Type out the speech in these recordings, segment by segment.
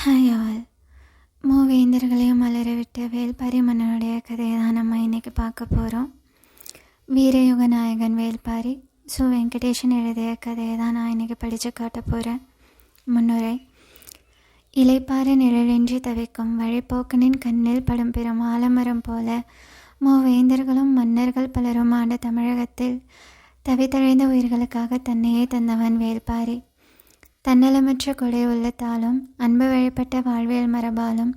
Hi all. மூவேந்தர்களையும் மலரவிட்ட வேல்பாரி மன்னனுடைய கதையை தான் நம்ம இன்றைக்கி பார்க்க போகிறோம். வீரயுக நாயகன் வேல்பாரி வெங்கடேஷன் எழுதிய கதையை தான் நான் இன்றைக்கி படித்து காட்ட போகிறேன். முன்னுரை. இலைப்பாறு நிழலின்றி தவிக்கும் வழிப்போக்கனின் கண்ணில் படும் பெரும் ஆலமரம் போல மூவேந்தர்களும் மன்னர்கள் பலரும் ஆண்ட தமிழகத்தில் தவித்தழைந்த உயிர்களுக்காக தன்னையே தந்தவன் வேல்பாரி. தன்னலமற்ற கொடை உள்ளத்தாலும் அன்பு வழிபட்ட வாழ்வியல் மரபாலும்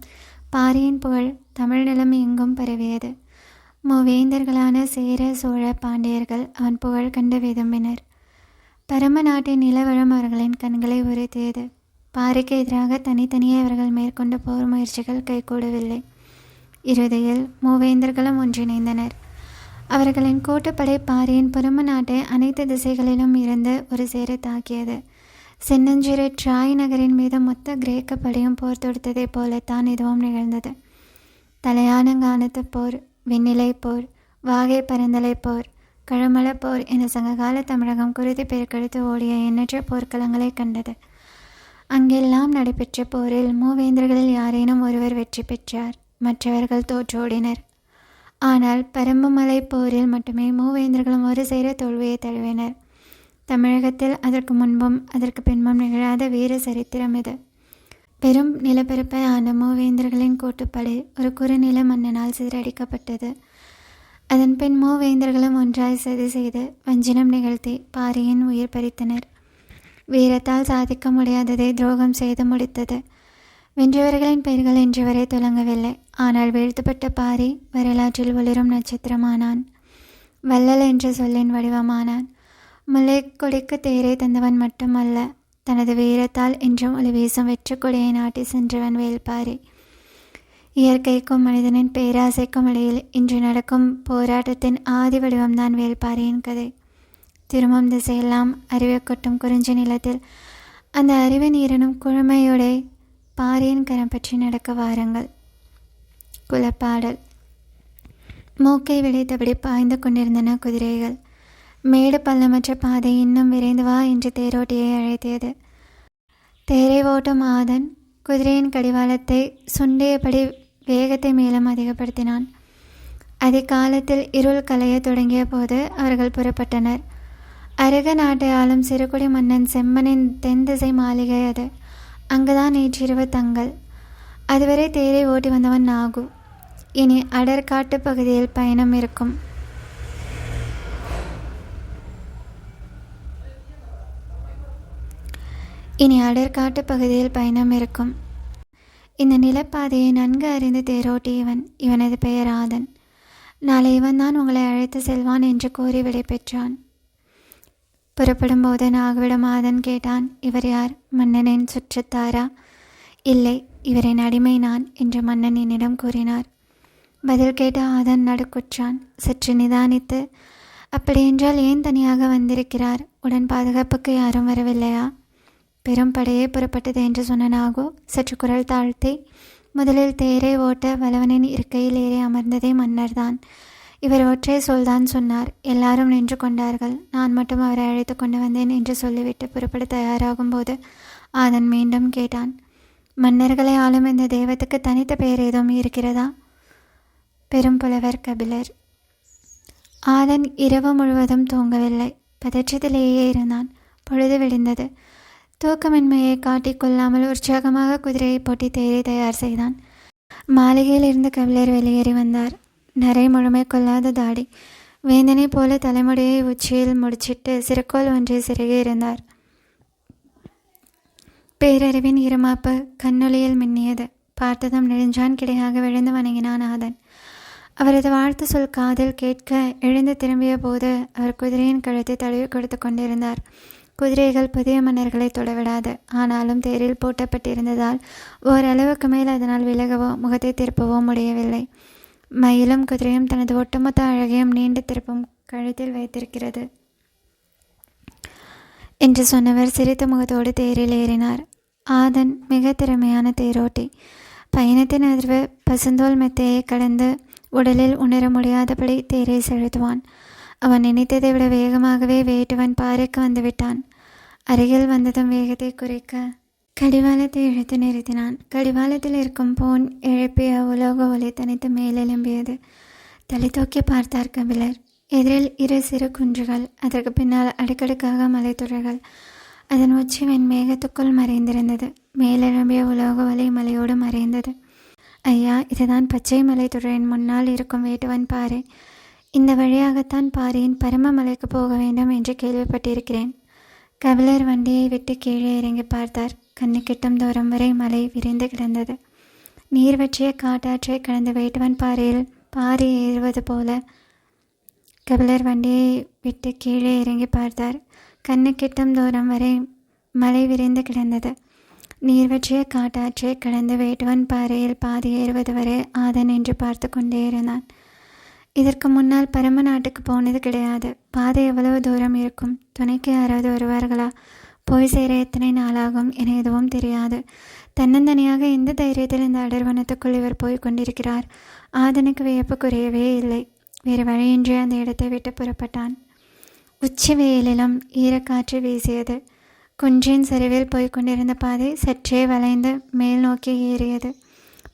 பாரியின் புகழ் தமிழ் நிலம் எங்கும் பரவியது. மூவேந்தர்களான சேர சோழ பாண்டியர்கள் அவன் புகழ் கண்டு விரும்பினர். பரம நாட்டின் நிலவரம் அவர்களின் கண்களை உறுத்தியது. பாரிக்கு எதிராக தனித்தனியே அவர்கள் மேற்கொண்ட போர் முயற்சிகள் கைகூடவில்லை. இறுதியில் மூவேந்தர்களும் ஒன்றிணைந்தனர். அவர்களின் கூட்டுப்படை பாரியின் பரம நாட்டை அனைத்து திசைகளிலும் இருந்து ஒரு சேர தாக்கியது. சின்னஞ்சிறு ட்ராய் நகரின் மீது மொத்த கிரேக்க படையும் போர் தொடுத்ததை போலத்தான் இதுவும் நிகழ்ந்தது. தலையானங்கானத்து போர், வெண்ணிலை போர், வாகை பரந்தலை போர், கழமல போர் என சங்ககால தமிழகம் குருதி பெருக்கெடுத்து ஓடிய எண்ணற்ற போர்க்களங்களை கண்டது. அங்கெல்லாம் நடைபெற்ற போரில் மூவேந்தர்களில் யாரேனும் ஒருவர் வெற்றி பெற்றார், மற்றவர்கள் தோற்றோடினர். ஆனால் பரம்புமலை போரில் மட்டுமே மூவேந்தர்களும் ஒரு சேர தோல்வியை தழுவினர். தமிழகத்தில் அதற்கு முன்பும் அதற்கு பின்பும் நிகழாத வீர சரித்திரம் இது. பெரும் நிலப்பரப்பை ஆண்ட மூவேந்தர்களின் கூட்டுப்படை ஒரு குறுநில மன்னனால் சிதறடிக்கப்பட்டது. அதன் பின் மூவேந்தர்களும் ஒன்றாய் சதி செய்து வஞ்சனம் நிகழ்த்தி பாரியின் உயிர் பறித்தனர். வீரத்தால் சாதிக்க முடியாததை துரோகம் செய்து முடித்தது. வென்றவர்களின் பெயர்கள் இன்று வரை துலங்கவில்லை. ஆனால் வீழ்த்தப்பட்ட பாரி வரலாற்றில் ஒளிரும் நட்சத்திரமானான். வள்ளல் என்ற சொல்லின் வடிவமானான். முல்லை கொடிக்கு தேரை தந்தவன் மட்டுமல்ல, தனது வீரத்தால் என்றும் ஒளி வீசும் வெற்றி கொடியை நாட்டி சென்றவன் வேல்பாரி. இயற்கைக்கும் மனிதனின் பேராசைக்கும் இடையில் இன்று நடக்கும் போராட்டத்தின் ஆதி வடிவம்தான் வேல்பாரியின் கதை. திரும்பும் திசையெல்லாம் அறிவை கொட்டும் குறிஞ்சி நிலத்தில் அந்த அறிவை நீரனும் குழுமையோட பாரியின் கரம் பற்றி நடக்க வாருங்கள். குலப்பாடல். மூக்கை விளைத்தபடி பாய்ந்து கொண்டிருந்தன குதிரைகள். மேடு பள்ளமற்ற பாதை இன்னும் விரைந்து வா என்று தேரோட்டியை அழைத்தது. தேரை ஓட்டும் ஆதன் குதிரையின் கடிவாளத்தை சுண்டியபடி வேகத்தை மேலும் அதிகப்படுத்தினான். அதிகாலத்தில் இருள் கலைய தொடங்கிய போது அவர்கள் புறப்பட்டனர். அரக நாட்டை ஆளும் சிறுகுடி மன்னன் செம்மனின் தென் திசை மாளிகை அது. அங்குதான் நேற்றிரவு தங்கள். அதுவரை தேரை ஓட்டி வந்தவன் நாகு. இனி அடர்காட்டு பகுதியில் பயணம் இருக்கும். இந்த நிலப்பாதையை நன்கு அறிந்து தேரோட்டியவன். இவனது பெயர் ஆதன். நாளை இவன் தான் உங்களை அழைத்து செல்வான் என்று கூறி விடை பெற்றான். புறப்படும் போது நாகுவிடம் ஆதன் கேட்டான், இவர் யார்? மன்னனின் சுற்றத்தாரா? இல்லை, இவரின் அடிமை நான் என்று மன்னன் என்னிடம் கூறினார். பதில் கேட்ட ஆதன் நடுக்குற்றான். சற்று நிதானித்து, அப்படியென்றால் ஏன் தனியாக வந்திருக்கிறார்? உடன் பாதுகாப்புக்கு யாரும் வரவில்லையா? பெரும் படையே புறப்பட்டது என்று சொன்ன நாகு சற்று குரல் தாழ்த்தி, முதலில் தேரை ஓட்ட வல்லவனின் இருக்கையில் ஏறி அமர்ந்ததே மன்னர்தான். இவர் ஒற்றை சொல்தான் சொன்னார். எல்லாரும் நின்று கொண்டார்கள். நான் மட்டும் அவரை அழைத்து கொண்டு வந்தேன் என்று சொல்லிவிட்டு புறப்பட தயாராகும் போது ஆதன் மீண்டும் கேட்டான், மன்னர்களை ஆளும் இந்த தெய்வத்துக்கு தனித்த பெயர் ஏதும் இருக்கிறதா? பெரும் புலவர் கபிலர். ஆதன் இரவு முழுவதும் தூங்கவில்லை. பதற்றத்திலேயே இருந்தான். பொழுது விடிந்தது. தூக்கமின்மையை காட்டிக்கொள்ளாமல் உற்சாகமாக குதிரையை போட்டி தேரை தயார் செய்தான். மாளிகையில் இருந்து கபிலர் வெளியேறி வந்தார். நரை முழுமை கொள்ளாத தாடி, வேந்தனை போல தலைமுடியை உச்சியில் முடிச்சிட்டு சிறுக்கோல் ஒன்றை சிறுகி இருந்தார். பேரறிவின் இருமாப்பு கண்ணொலியில் மின்னியது. பார்த்ததும் நெடுஞ்சான் கிடையாக விழுந்து வணங்கினான் ஆதன். அவரது வாழ்த்து சொல் காதில் கேட்க எழுந்து திரும்பிய போது அவர் குதிரையின் கழுத்தை தழுவி கொடுத்து கொண்டிருந்தார். குதிரைகள் புதிய மன்னர்களை தொடவிடாது. ஆனாலும் தேரில் பூட்டப்பட்டிருந்ததால் ஓரளவுக்கு மேல் அதனால் விலகவோ முகத்தை திருப்பவோ முடியவில்லை. மயிலும் குதிரையும் தனது ஒட்டுமொத்த அழகையும் நீண்டு திருப்பும் கழுத்தில் வைத்திருக்கிறது என்று சொன்னவர் சிரித்த முகத்தோடு தேரில் ஏறினார். ஆதன் மிக திறமையான தேரோட்டி. பயணத்தின் அதிர்வு பசுந்தோல் மெத்தையை கடந்து உடலில் உணர முடியாதபடி தேரை செலுத்துவான். அவன் நினைத்ததை விட வேகமாகவே வேட்டுவன் பாறைக்கு வந்துவிட்டான். அருகில் வந்ததும் வேகத்தை குறைக்க கடிவாளத்தை இழுத்து நிறுத்தினான். கடிவாளத்தில் இருக்கும் போன் எழுப்பிய உலோக ஒளி தனித்து மேலெலும்பியது. தலை தூக்கி பார்த்தார் கபிலர். எதிரில் 2 சிறு குன்றுகள், அதற்கு பின்னால் அடுக்கடுக்காக மலைத்துறைகள். அதன் உச்சி வெண்மேகத்துக்குள் மறைந்திருந்தது. மேலெழும்பிய உலோக ஒளி மலையோடு மறைந்தது. ஐயா, இதுதான் பச்சை மலைத்துறையின் முன்னால் இருக்கும் வேட்டுவன் பாறை. இந்த வழியாகத்தான் பாறையின் பரம மலைக்கு போக வேண்டும் என்று கேள்விப்பட்டிருக்கிறேன். கபிலர் வண்டியை விட்டு கீழே இறங்கி பார்த்தார். கண்ணு கிட்டும் தூரம் வரை மலை விரிந்து கிடந்தது. நீர் வற்றிய காட்டாற்றை கடந்த வேட்டுவன் பாறையில் பாறை ஏறுவது போல கபிலர் வண்டியை விட்டு கீழே இறங்கி பார்த்தார். கண்ணு கிட்டும் தூரம் வரை மலை விரிந்து கிடந்தது. நீர் வற்றிய காட்டாற்றை கடந்து வேட்டுவன் பாறையில் பாதி ஏறுவது வரை ஆதன் என்று பார்த்து கொண்டே இருந்தான். இதற்கு முன்னால் பரம நாட்டுக்கு போனது கிடையாது. பாதை எவ்வளவு தூரம் இருக்கும்? துணைக்கு யாராவது வருவார்களா? போய் சேர எத்தனை நாளாகும் என எதுவும் தெரியாது. தன்னந்தனியாக எந்த தைரியத்தில் இந்த அடர்வனத்துக்குள் இவர் போய் கொண்டிருக்கிறார்? ஆதனுக்கு வியப்பு குறையவே இல்லை. வேறு வழியின்றி அந்த இடத்தை விட்டு புறப்பட்டான். உச்சி வெயிலிலும் ஈரக்காற்று வீசியது. குன்றின் சரிவில் போய்கொண்டிருந்த பாதை சற்றே வளைந்து மேல் நோக்கி ஏறியது.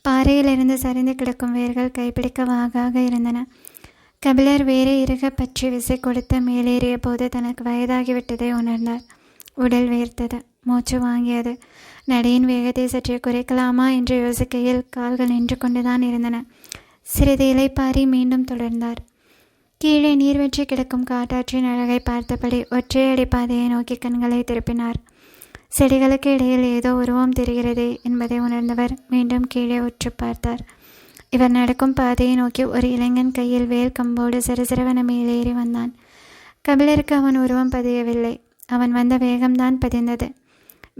பாறையிலிருந்து சரிந்து கிடக்கும் வேர்கள் கைப்பிடிக்க வாகாக இருந்தன. கபிலர் வேறு இறுக பற்றி விசை கொடுத்து மேலேறிய போது தனக்கு வயதாகிவிட்டதை உணர்ந்தார். உடல் வேர்த்தது, மூச்சு வாங்கியது. நடையின் வேகத்தை சற்றே குறைக்கலாமா என்று யோசிக்கையில் கால்கள் நின்று கொண்டுதான் இருந்தன. சிறிது இலைப்பாரி மீண்டும் தொடர்ந்தார். கீழே நீர்வற்றி கிடக்கும் காட்டாற்றின் அழகை பார்த்தபடி ஒற்றையடி பாதையை நோக்கி கண்களை திருப்பினார். செடிகளுக்கு இடையில் ஏதோ உருவம் தெரிகிறதே என்பதை உணர்ந்தவர் மீண்டும் கீழே உற்று பார்த்தார். இவர் நடக்கும் பாதையை நோக்கி ஒரு இளைஞன் கையில் வேல் கம்போடு சிறுசிறுவன மேலேறி வந்தான். கபிலருக்கு அவன் உருவம் பதியவில்லை. அவன் வந்த வேகம்தான் பதிந்தது.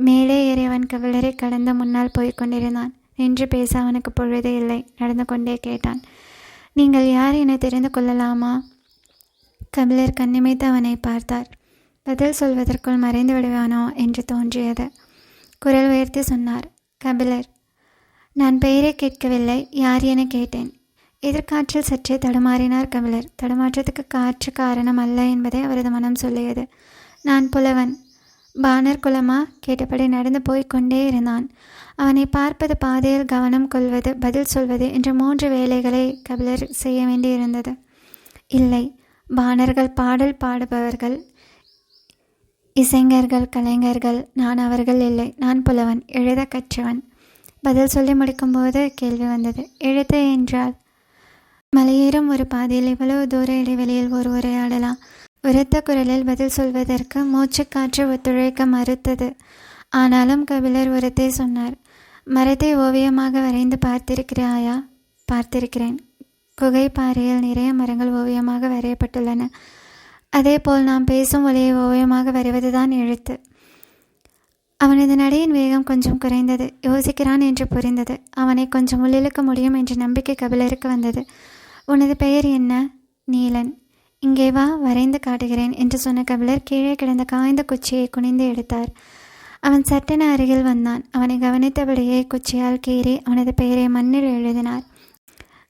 மேலே ஏறியவன் கபிலரை கடந்து முன்னால் போய்கொண்டிருந்தான். நின்று பேச அவனுக்கு பொழுது இல்லை. நடந்து கொண்டே கேட்டான், நீங்கள் யார் என தெரிந்து கொள்ளலாமா? கபிலர் கண்ணிமைத்து அவனை பார்த்தார். பதில் சொல்வதற்குள் மறைந்து விடுவானோ என்று தோன்றியது. குரல் உயர்த்தி சொன்னார், கபிலர். நான் பெயரை கேட்கவில்லை, யார் என கேட்டேன். எதிர்காற்றில் சற்றே தடுமாறினார் கபிலர். தடுமாற்றத்துக்கு காற்று காரணம் அல்ல என்பதை அவரது மனம் சொல்லியது. நான் புலவன். பாணர் குலமா? கேட்டபடி நடந்து போய்கொண்டே இருந்தான். அவனை பார்ப்பது, பாதையில் கவனம் கொள்வது, பதில் சொல்வது என்ற 3 வேலைகளை கபிலர் செய்ய வேண்டியிருந்தது. இல்லை, பாணர்கள் பாடல் பாடுபவர்கள், இசைஞர்கள், கலைஞர்கள். நான் அவர்கள் இல்லை. நான் புலவன், எழுத கற்றவன். பதில் சொல்லி முடிக்கும்போது கேள்வி வந்தது. எழுத்து என்றால்? மலையேறும் ஒரு பாதையில் இவ்வளவு தூர இடைவெளியில் ஒரு உரையாடலாம். உரத்த குரலில் பதில் சொல்வதற்கு மூச்சு காற்று ஒத்துழைக்க மறுத்தது. ஆனாலும் கபிலர் உரத்தை சொன்னார். மரத்தை ஓவியமாக வரைந்து பார்த்திருக்கிறாயா? பார்த்திருக்கிறேன். குகை பாறையில் நிறைய மரங்கள் ஓவியமாக வரையப்பட்டுள்ளன. அதேபோல் நாம் பேசும் ஒலியை ஓவியமாக வரைவதுதான் எழுத்து. அவனது நடையின் வேகம் கொஞ்சம் குறைந்தது. யோசிக்கிறான் என்று புரிந்தது. அவனை கொஞ்சம் உள்ளிழுக்க முடியும் என்ற நம்பிக்கை கபிலருக்கு வந்தது. உனது பெயர் என்ன? நீலன். இங்கே வா, வரைந்து காட்டுகிறேன் என்று சொன்ன கபிலர் கீழே கிடந்த காய்ந்த குச்சியை குனிந்து எடுத்தார். அவன் சட்டென அருகில் வந்தான். அவனை கவனித்தபடியே குச்சியால் கீறி அவனது பெயரை மண்ணில் எழுதினார்.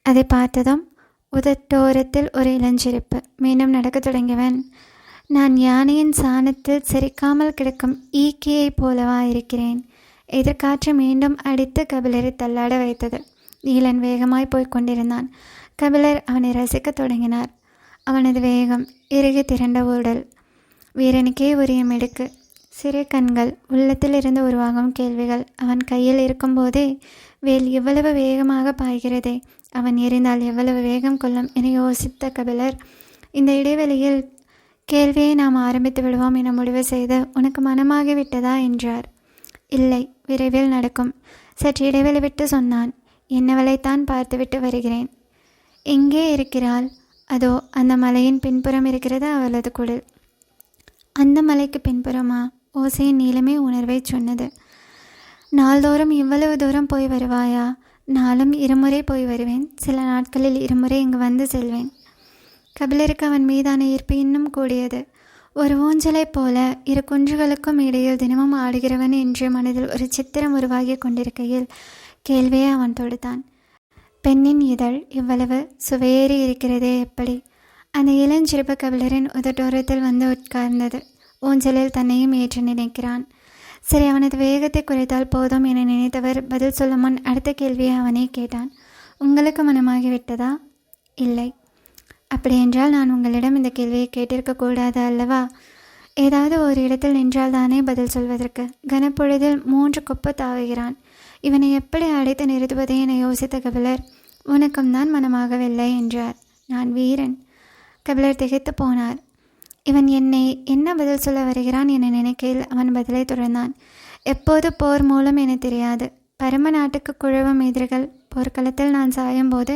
அதை பார்த்ததும் உதட்டோரத்தில் ஒரு இளஞ்சிரிப்பு. மீண்டும் நடக்கத் தொடங்கியவன், நான் யானையின் சாணத்தில் செரிக்காமல் கிடக்கும் ஈக்கியைப் போலவா இருக்கிறேன்? எதிர்காற்று மீண்டும் அடித்து கபிலரை தள்ளாட வைத்தது. நீலன் வேகமாய் போய்க் கொண்டிருந்தான். கபிலர் அவனை ரசிக்கத் தொடங்கினார். அவனது வேகம், இறுகி திரண்ட உடல், வீரனுக்கே உரிய மிடுக்கு, சிறு கண்கள், உள்ளத்தில் இருந்து உருவாகும் கேள்விகள். அவன் கையில் இருக்கும்போதே வேல் எவ்வளவு வேகமாக பாய்கிறதே, அவன் எறிந்தால் எவ்வளவு வேகம் கொள்ளும் என யோசித்த கபிலர், இந்த இடைவெளியில் கேள்வியை நாம் ஆரம்பித்து விடுவோம் என முடிவு செய்து, உனக்கு மனமாகிவிட்டதா என்றார். இல்லை, விரைவில் நடக்கும். சற்று இடைவெளி விட்டு சொன்னான், என்னவளைத்தான் பார்த்துவிட்டு வருகிறேன். எங்கே இருக்கிறாள்? அதோ அந்த மலையின் பின்புறம் இருக்கிறது அவளது குடில். அந்த மலைக்கு பின்புறமா? ஓசையின் நீளமே உணர்வை சொன்னது. நாள்தோறும் இவ்வளவு தூரம் போய் வருவாயா? நாளும் 2 முறை போய் வருவேன். சில நாட்களில் 2 முறை இங்கு வந்து செல்வேன். கபிலருக்கு அவன் மீதான ஈர்ப்பு இன்னும் கூடியது. ஒரு ஊஞ்சலைப் போல 2 குன்றுகளுக்கும் இடையில் தினமும் ஆடுகிறவன் என்று மனதில் ஒரு சித்திரம் உருவாகி கொண்டிருக்கையில் கேள்வியை அவன் தொடுத்தான். பெண்ணின் இதழ் இவ்வளவு சுவையேறி இருக்கிறதே எப்படி? அந்த இளஞ்சிறுப்பு கபிலரின் உதட்டோரத்தில் வந்து உட்கார்ந்தது. ஊஞ்சலில் தன்னையும் ஏற்று நினைக்கிறான். சரி, அவனது வேகத்தை குறைத்தால் போதும் என நினைத்தவர் பதில் சொல்லும் முன் அடுத்த கேள்வியை அவனே கேட்டான். உங்களுக்கு மனமாகிவிட்டதா? இல்லை. அப்படியென்றால் நான் உங்களிடம் இந்த கேள்வியை கேட்டிருக்க கூடாது அல்லவா? ஏதாவது ஒரு இடத்தில் நின்றால் தானே பதில் சொல்வதற்கு. கனப்பொழுதில் 3 கொப்பு தாவுகிறான். இவனை எப்படி அடைத்து நிறுத்துவதே என யோசித்த கபிலர், உனக்கும் தான் மனமாகவில்லை என்றார். நான் வீரன். கபிலர் திகைத்து போனார். இவன் என்னை என்ன பதில் சொல்ல வருகிறான் என நினைக்கையில் அவன் பதிலை தொடர்ந்தான். எப்போது போர் மூலம் என தெரியாது. பரம நாட்டுக்கு குழவும் எதிரிகள் போர்க்களத்தில் நான் சாயும் போது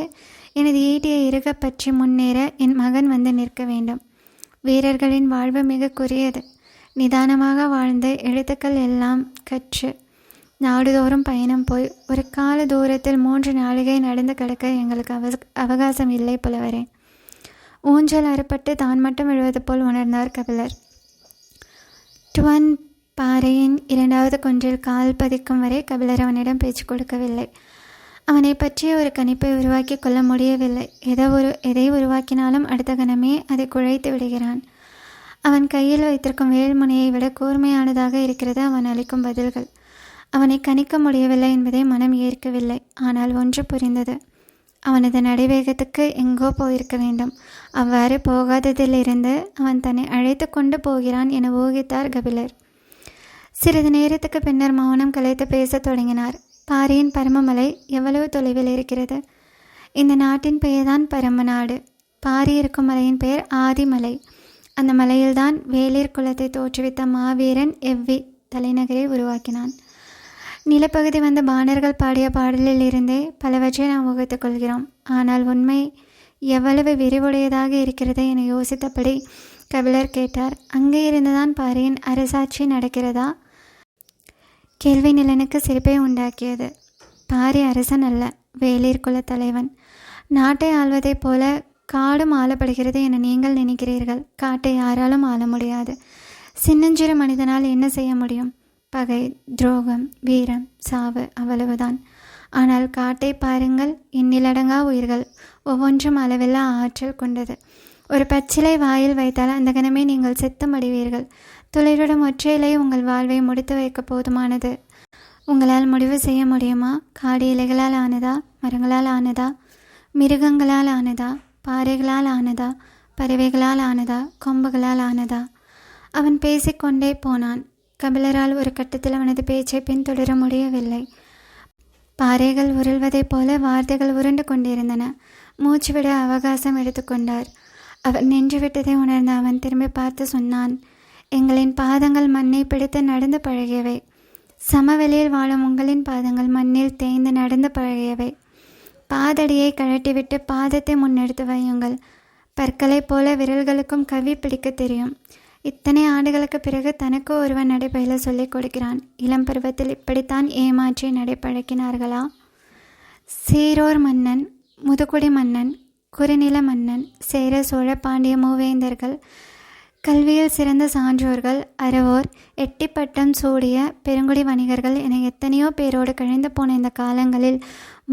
எனது ஈட்டியை இறுக பற்றி முன்னேற என் மகன் வந்து நிற்க வேண்டும். வீரர்களின் வாழ்வு மிக குறையது. நிதானமாக வாழ்ந்து எழுத்துக்கள் எல்லாம் கற்று நாடுதோறும் பயணம் போய் ஒரு கால தூரத்தில் 3 நாளிகை நடந்து கிடக்க எங்களுக்கு அவகாசம் இல்லை புலவரே. ஊஞ்சல் அறுப்பட்டு தான் மட்டும் விழுவது போல் உணர்ந்தார் கபிலர். டுவன் பாறையின் 2வது குன்றில் கால் பதிக்கும் வரை கபிலர் அவனிடம் பேச்சு கொடுக்கவில்லை. அவனை பற்றிய ஒரு கணிப்பை உருவாக்கி கொள்ள முடியவில்லை. எதை உருவாக்கினாலும் அடுத்த கணமே அதை குழைத்து விடுகிறான். அவன் கையில் வைத்திருக்கும் வேல்முனையை விட கூர்மையானதாக இருக்கிறது அவன் அளிக்கும் பதில்கள். அவனை கணிக்க முடியவில்லை என்பதை மனம் ஏற்கவில்லை. ஆனால் ஒன்று புரிந்தது. அவனது நடைவேகத்துக்கு எங்கோ போயிருக்க வேண்டும். அவ்வாறு போகாததிலிருந்து அவன் தன்னை அழைத்து கொண்டு போகிறான் என ஊகித்தார் கபிலர். சிறிது நேரத்துக்கு பின்னர் மௌனம் கலைத்து பேசத் தொடங்கினார். பாரியின் பரமமலை எவ்வளவு தொலைவில் இருக்கிறது? இந்த நாட்டின் பெயர்தான் பரம நாடு. பாரி இருக்கும் மலையின் பெயர் ஆதிமலை. அந்த மலையில்தான் வேளிர் குலத்தை தோற்றுவித்த மாவீரன் எவ்வி தலைநகரை உருவாக்கினான். நிலப்பகுதி வந்த பாணர்கள் பாடிய பாடலில் இருந்தே பலவற்றை நாம் ஊகித்துக் கொள்கிறோம். ஆனால் உண்மை எவ்வளவு விரிவுடையதாக இருக்கிறது என யோசித்தபடி கபிலர் கேட்டார். அங்கே இருந்துதான் பாரியின் அரசாட்சி நடக்கிறதா? கேள்வி நிலனுக்கு சிரிப்பை உண்டாக்கியது. பாரி அரசன் அல்ல, வேளிர் குல தலைவன். நாட்டை ஆள்வதைப் போல காடும் ஆளப்படுகிறது என நீங்கள் நினைக்கிறீர்கள். காட்டை யாராலும் ஆள முடியாது. சின்னஞ்சிறு மனிதனால் என்ன செய்ய முடியும்? பகை, துரோகம், வீரம், சாவு, அவ்வளவுதான். ஆனால் காட்டை பாருங்கள். எண்ணிலடங்கா உயிர்கள், ஒவ்வொன்றும் அளவில்லா ஆற்றல் கொண்டது. ஒரு பச்சிலை வாயில் வைத்தால் அந்த கணமே நீங்கள் செத்து மடிவீர்கள். துளிரிடும் ஒற்றையிலை உங்கள் வாழ்வை முடித்து வைக்க போதுமானது. உங்களால் முடிவு செய்ய முடியுமா? காடு இலைகளால் ஆனதா, மரங்களால் ஆனதா, மிருகங்களால் ஆனதா, பாறைகளால் ஆனதா, பறவைகளால் ஆனதா, கொம்புகளால் ஆனதா? அவன் பேசிக்கொண்டே போனான். கபிலரால் ஒரு கட்டத்தில் அவனது பேச்சை பின்தொடர முடியவில்லை. பாறைகள் உருள்வதைப் போல வார்த்தைகள் உருண்டு கொண்டிருந்தன. மூச்சுவிட அவகாசம் எடுத்துக்கொண்டார். அவர் நின்றுவிட்டதை உணர்ந்த அவன் திரும்பி பார்த்து சொன்னான், எங்களின் பாதங்கள் மண்ணை பிடித்து நடந்து பழகியவை. சமவெளியில் வாழும் உங்களின் பாதங்கள் மண்ணில் தேய்ந்து நடந்து பழகியவை. பாதடியை கழட்டிவிட்டு பாதத்தை முன்னெடுத்து வையுங்கள். பற்களை போல விரல்களுக்கும் கவி பிடிக்க தெரியும். இத்தனை ஆண்டுகளுக்கு பிறகு தனக்கு ஒருவன் நடைபயில சொல்லிக் கொடுக்கிறான். இளம் பருவத்தில் இப்படித்தான் ஏமாற்றி நடைப்பழக்கினார்களா? சீரோர் மன்னன், முதுகுடி மன்னன், குறுநில மன்னன், சேர சோழ பாண்டிய மூவேந்தர்கள், கல்வியில் சிறந்த சான்றோர்கள், அறவோர், எட்டிப்பட்டம் சூடிய பெருங்குடி வணிகர்கள் என எத்தனையோ பேரோடு கழிந்து போன இந்த காலங்களில்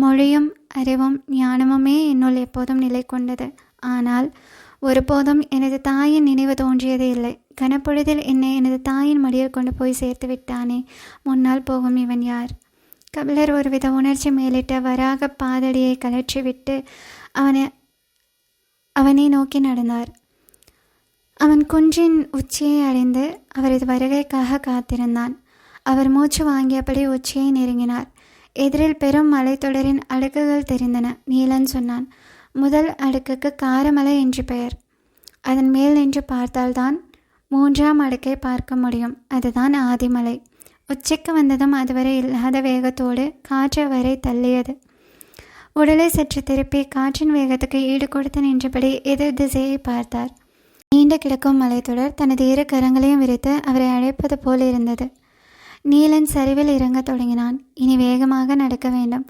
மொழியும் அறிவும் ஞானமுமே என்னுள் எப்போதும் நிலை கொண்டது. ஆனால் ஒருபோதும் எனது தாயின் நினைவு தோன்றியதே இல்லை. கனப்பொழுதில் என்னை எனது தாயின் மடியில் கொண்டு போய் சேர்த்து விட்டானே, முன்னால் போகும் இவன் யார்? கபிலர் ஒருவித உணர்ச்சி மேலிட்ட வராக பாதடியை கலற்றி விட்டு அவனை நோக்கி நடந்தார். அவன் குன்றின் உச்சியை அடைந்து அவரது வருகைக்காக காத்திருந்தான். அவர் மூச்சு வாங்கியபடி உச்சியை நெருங்கினார். எதிரில் பெரும் மலைத்தொடரின் அடுக்குகள் தெரிந்தன. நீலன் சொன்னான், முதல் அடுக்குக்கு காரமலை என்று பெயர். அதன் மேல் நின்று பார்த்தால்தான் 3ஆம் அடுக்கை பார்க்க முடியும். அதுதான் ஆதிமலை. உச்சிக்கு வந்ததும் அதுவரை இல்லாத வேகத்தோடு காற்று வரை தள்ளியது. உடலை சற்று திருப்பி காற்றின் வேகத்துக்கு ஈடு கொடுத்து நின்றபடி எதிர் திசையை பார்த்தார். நீண்ட கிடக்கும் மலைத்தொடர் தனது 2 கரங்களையும் விரித்து அவரை அழைப்பது போல் இருந்தது. நீலன் சரிவில் இறங்க தொடங்கினான். இனி வேகமாக நடக்க வேண்டும்.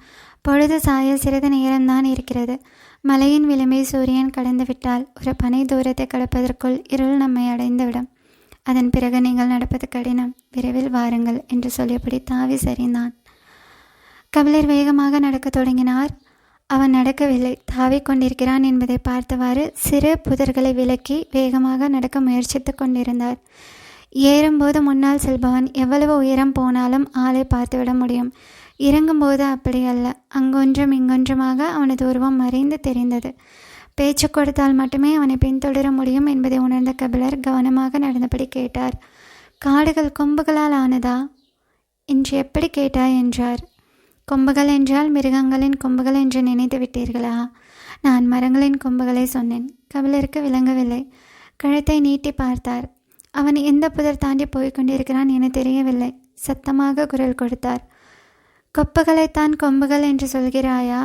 பொழுது சாய சிறிது நேரம்தான் இருக்கிறது. மலையின் விளிம்பை சூரியன் கடந்து விட்டால் ஒரு பனை தூரத்தை கடப்பதற்குள் இருள் நம்மை அடைந்துவிடும். அதன் பிறகு நீங்கள் நடப்பது கடினம். விரைவில் வாருங்கள் என்று சொல்லியபடி தாவி சரிந்தான். கபிலர் வேகமாக நடக்க தொடங்கினார். அவன் நடக்கவில்லை, தாவிக் கொண்டிருக்கிறான் என்பதை பார்த்தவாறு சிறு புதர்களை விலக்கி வேகமாக நடக்க முயற்சித்து கொண்டிருந்தார். ஏறும்போது முன்னால் செல்பவன் எவ்வளவு உயரம் போனாலும் ஆளை பார்த்துவிட முடியும். இறங்கும்போது அப்படி அல்ல. அங்கொன்றும் இங்கொன்றுமாக அவனது உருவம் மறைந்து தெரிந்தது. பேச்சு கொடுத்தால் மட்டுமே அவனை பின்தொடர முடியும் என்பதை உணர்ந்த கபிலர் கவனமாக நடந்தபடி கேட்டார். காடுகள் கொம்புகளால் ஆனதா என்று எப்படி கேட்டாய் என்றார். கொம்புகள் என்றால் மிருகங்களின் கொம்புகள் என்று நினைத்து விட்டீர்களா? நான் மரங்களின் கொம்புகளை சொன்னேன். கபிலருக்கு விளங்கவில்லை. கழுத்தை நீட்டி பார்த்தார். அவன் எந்த புதர் தாண்டி போய்கொண்டிருக்கிறான் என தெரியவில்லை. சத்தமாக குரல் கொடுத்தார். கொப்புகளைத்தான் கொம்புகள் என்று சொல்கிறாயா?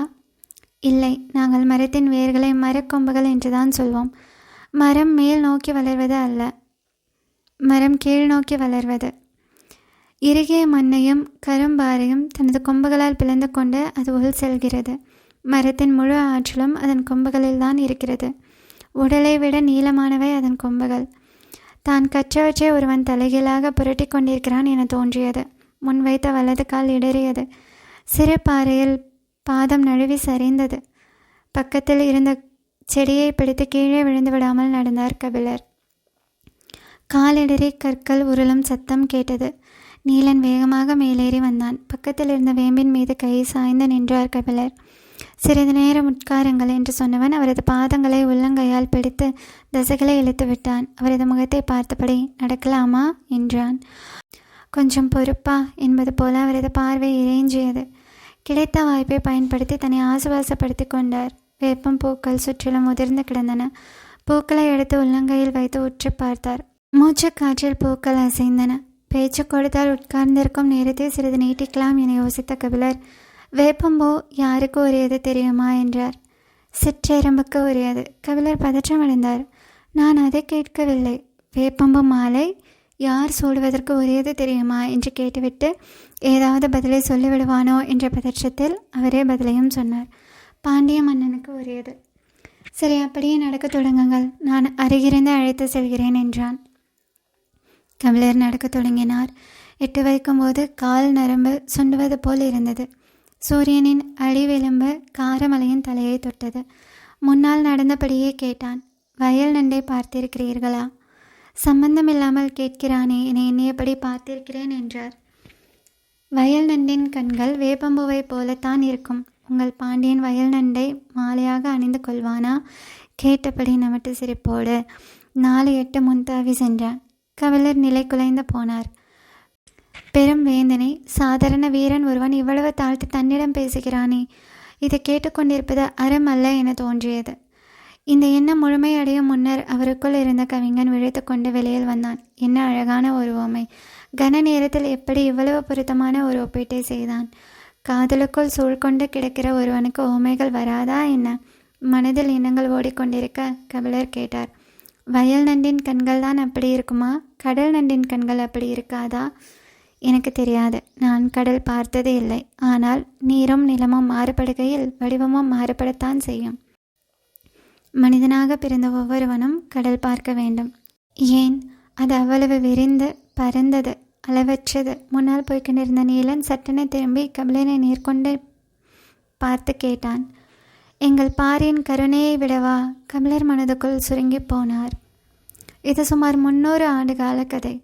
இல்லை, நாங்கள் மரத்தின் வேர்களை மரக்கொம்புகள் என்றுதான் சொல்வோம். மரம் மேல் நோக்கி வளர்வது அல்ல, மரம் கீழ் நோக்கி வளர்வது. இறுகிய மண்ணையும் கரும்பாறையும் தனது கொம்புகளால் பிளந்து கொண்டு அது உள் செல்கிறது. மரத்தின் முழு ஆற்றலும் அதன் கொம்புகளில்தான் இருக்கிறது. உடலை விட நீளமானவை அதன் கொம்புகள். தான் கற்றவற்றை ஒருவன் தலைகீழாக புரட்டி கொண்டிருக்கிறான் என தோன்றியது. முன்வைத்த வலது கால் இடறியது. சிறு பாறையில் பாதம் நழுவி சரிந்தது. பக்கத்தில் இருந்த செடியை பிடித்து கீழே விழுந்து விடாமல் நடந்தார் கபிலர். காலிடறி கற்கள் உருளும் சத்தம் கேட்டது. நீலன் வேகமாக மேலேறி வந்தான். பக்கத்தில் இருந்த வேம்பின் மீது கை சாய்ந்து நின்றார் கபிலர். சிறிது நேரம் உட்காருங்கள் என்று சொன்னவன் அவரது பாதங்களை உள்ளங்கையால் பிடித்து தசைகளை இழுத்து விட்டான். அவரது முகத்தை பார்த்தபடி நடக்கலாமா என்றான். கொஞ்சம் பொறுப்பா என்பது போல அவரது பார்வை இறைஞ்சியது. கிடைத்த வாய்ப்பை பயன்படுத்தி தன்னை ஆசுவாசப்படுத்தி கொண்டார். வேப்பம் பூக்கள் சுற்றிலும் உதிர்ந்து கிடந்தன. பூக்களை எடுத்து உள்ளங்கையில் வைத்து உற்று பார்த்தார். மூச்சு காற்றில் பூக்கள் அசைந்தன. பேச்சு கொடுத்தால் உட்கார்ந்திருக்கும் நேரத்தை சிறிது நீட்டிக்கலாம் என யோசித்த கபிலர், வேப்பம்பூ யாருக்கு உரியது தெரியுமா என்றார். சிற்றெரும்புக்கு உரியது. கபிலர் பதற்றம் அடைந்தார். நான் அதை கேட்கவில்லை. வேப்பம்பூ மாலை யார் சூடுவதற்கு உரியது தெரியுமா என்று கேட்டுவிட்டு ஏதாவது பதிலை சொல்லிவிடுவானோ என்ற பதற்றத்தில் அவரே பதிலையும் சொன்னார். பாண்டிய மன்னனுக்கு உரியது. சரி, அப்படியே நடக்க தொடங்குங்கள், நான் அருகிருந்து அழைத்து செல்கிறேன் என்றான். கபிலர் நடக்க தொடங்கினார். எட்டு வைக்கும்போது கால் நரம்பு சுண்டுவது போல் இருந்தது. சூரியனின் அடிவெலும்பு காரமலையின் தலையை தொட்டது. முன்னால் நடந்தபடியே கேட்டான். வயல் நண்டை பார்த்திருக்கிறீர்களா? சம்பந்தமில்லாமல் கேட்கிறானே என எண்ணியபடி பார்த்திருக்கிறேன் என்றார். வயல் நண்டின் கண்கள் வேப்பம்பூவை போலத்தான் இருக்கும். உங்கள் பாண்டியன் வயல் நண்டை மாலையாக அணிந்து கொள்வானா? கேட்டபடி நமட்டு சிரிப்போடு 4-8 முன்தாவி சென்றான். கபிலர் நிலை குலைந்து போனார். பெரும் வேந்தனை, சாதாரண வீரன் ஒருவன் இவ்வளவு தாழ்த்து தன்னிடம் பேசுகிறானே, இதை கேட்டுக்கொண்டிருப்பது அறம் அல்ல என தோன்றியது. இந்த எண்ணம் முழுமையடையும் முன்னர் அவருக்குள் இருந்த கவிஞன் விழித்து கொண்டு வெளியில் வந்தான். என்ன அழகான ஒரு ஓமை! கன நேரத்தில் எப்படி இவ்வளவு பொருத்தமான ஒரு ஒப்பீட்டை செய்தான்! காதலுக்குள் சூழ்கொண்டு கிடக்கிற ஒருவனுக்கு ஓமைகள் வராதா என்ன? மனதில் எண்ணங்கள் ஓடிக்கொண்டிருக்க கபிலர் கேட்டார். வயல் நண்டின் கண்கள் தான் அப்படி இருக்குமா? கடல் நண்டின் கண்கள் அப்படி இருக்காதா? எனக்கு தெரியாது. நான் கடல் பார்த்ததே இல்லை. ஆனால் நீரும் நிலமும் மாறுபடுகையில் வடிவமும் மாறுபடத்தான் செய்யும். மனிதனாக பிறந்த ஒவ்வொருவனும் கடல் பார்க்க வேண்டும். ஏன், அது அவ்வளவு விரிந்து பரந்தது, அளவற்றது. முன்னால் போய்கொண்டிருந்த நீலன் சட்டென திரும்பி கபிலனை நேர்கொண்டு பார்த்து கேட்டான். எங்கள் பாரியின் கருணையை விடவா? கபிலர் மனதுக்குள் சுருங்கி போனார். இது சுமார் 300 ஆண்டு கால கதை.